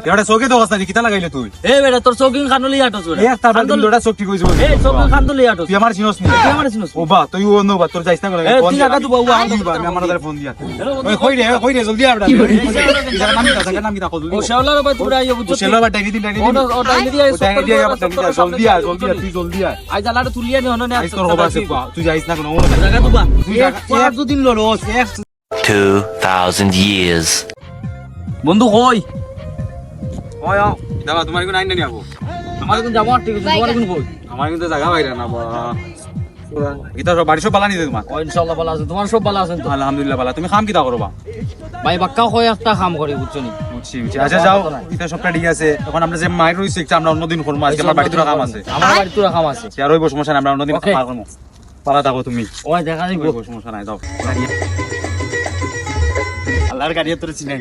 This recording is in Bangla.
এটা চৌকে তো অবস্থা কিতা লাগাইলে তুই এ বেটা তোর চৌকিং খানুলি আটো চোরা এক তারপর তুমি লোটা চোখ ঠিক হইছো এ চৌকিং খানুলি আটো তুই আমার চিনোস নি তুই আমার চিনোস ও বা তুই ও নো বা তোর যাইছ না এ তুই আগা তুই বাবু আমি আমার দাদা ফোন দিয়া ওই কই রে জলদি আবড়া যারা নাম কি নাম কি কল ও শেওলার বাবা তুই আইও বুঝছ শেলা বা টাইনি দিন ও টাইনি দিয়া জলদি আয় তুই জলদি আয় আই জালাটা তুলিয়া নি হননে আইস তোর খবর আছে তুই যাইছ না কোনো জায়গা তুই বা এক দুদিন ললো 2,000 years. বন্ধু কই ওয় দাদা তোমার কোন আইন নি আবো আমার কোন যাবো ঠিক আছে তোমার কোন কই আমার কিন্তু জায়গা বাইরে না বা এটা সব বাড়ি সব বালা নিতে তোমার ও ইনশাআল্লাহ ভালো আছে তোমার সব ভালো আছেন তো আলহামদুলিল্লাহ বালা তুমি কাম কিতা করবা ভাই বাক্কা কই একটা কাম করে বুঝছো নি বুঝছি আচ্ছা যাও এটা সবটা ঠিক আছে এখন আমরা যে মাইর রইছি একটা আমরা অন্যদিন করবো আজকে আমার বাড়িতে কাম আছে আমার বাড়ি তোরা কাম আছে আর ওই সমস্যা নাই আমরা অন্যদিন Okay. পার করবো পালা থাকো তুমি ওই দেখা যাইব ওই সমস্যা নাই যাও আল্লাহর গাড়ি তোর চিনাই